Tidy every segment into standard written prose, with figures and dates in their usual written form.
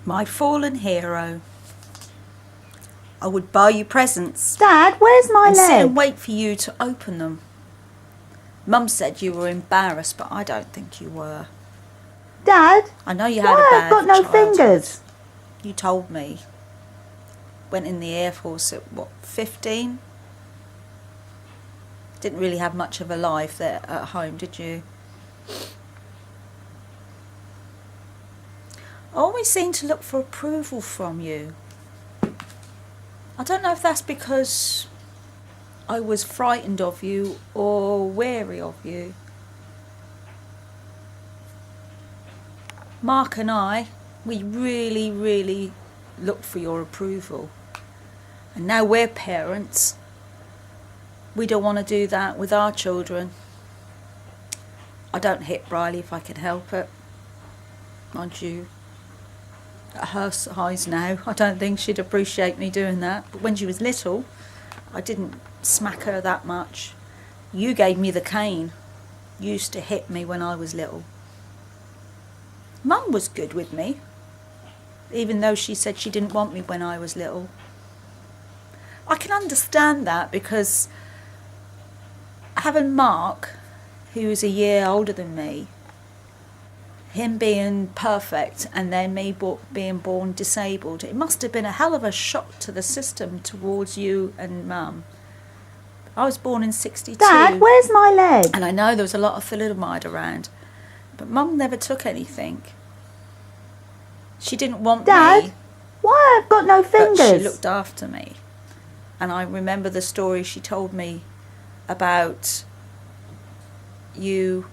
My fallen hero. I would buy you presents. Dad, where's my and leg? sit and wait for you to open them. Mum said you were embarrassed, but I don't think you were. Dad, I know you had a bad I've got no childhood. fingers. You told me. Went in the Air Force at, 15? Didn't really have much of a life there at home, did you? I always seem to look for approval from you. I don't know if that's because I was frightened of you or wary of you. Mark and I, we really, really looked for your approval. And now we're parents. We don't want to do that with our children. I don't hit Briley if I can help it. Mind you, at her size now, I don't think she'd appreciate me doing that. But when she was little, I didn't smack her that much. You gave me the cane. You used to hit me when I was little. Mum was good with me, even though she said she didn't want me when I was little. I can understand that because having Mark, who was a year older than me, him being perfect and then me being born disabled, it must have been a hell of a shock to the system towards you and Mum. I was born in 62. Dad, where's my leg? And I know there was a lot of thalidomide around, but Mum never took anything. She didn't want Dad, me. why I've got no fingers? But she looked after me. And I remember the story she told me about you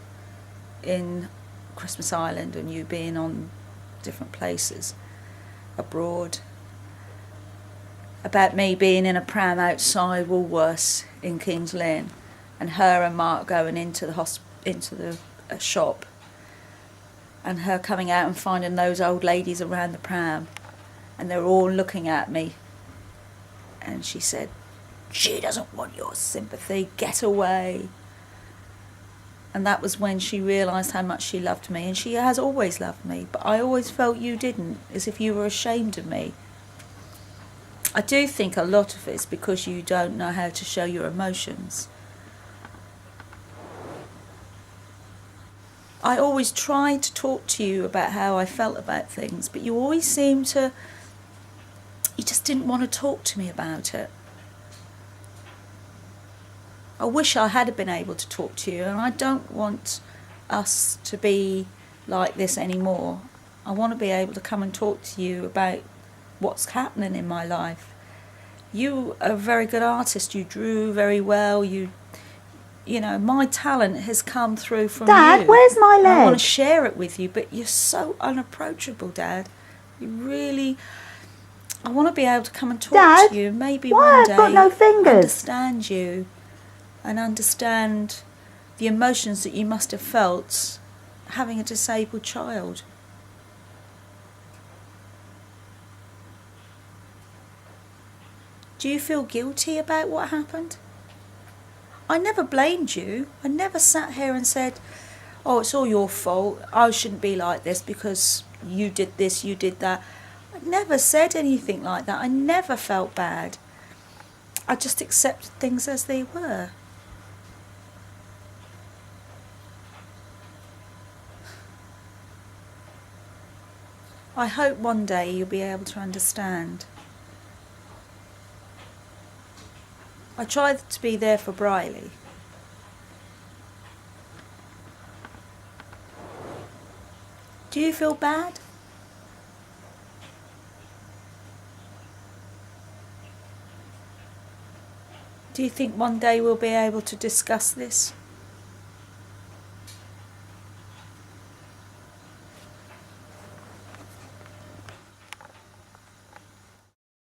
in Christmas Island and you being on different places abroad. About me being in a pram outside Woolworths in Kings Lynn and her and Mark going into the shop and her coming out and finding those old ladies around the pram and they were all looking at me. And she said, "She doesn't want your sympathy, get away." And that was when she realised how much she loved me. And she has always loved me, but I always felt you didn't, as if you were ashamed of me. I do think a lot of it's because you don't know how to show your emotions. I always tried to talk to you about how I felt about things, but you always seemed to... You just didn't want to talk to me about it. I wish I had been able to talk to you, and I don't want us to be like this anymore. I want to be able to come and talk to you about what's happening in my life. You are a very good artist. You drew very well. You know, my talent has come through from you. Dad, where's my leg? I want to share it with you, but you're so unapproachable, Dad. You really... I want to be able to come and talk Dad, to you. Maybe why one day I've got no fingers? understand you and understand the emotions that you must have felt having a disabled child. Do you feel guilty about what happened? I never blamed you. I never sat here and said, "Oh, it's all your fault. I shouldn't be like this because you did this, you did that." I never said anything like that. I never felt bad. I just accepted things as they were. I hope one day you'll be able to understand. I tried to be there for Briley. Do you feel bad? Do you think one day we'll be able to discuss this?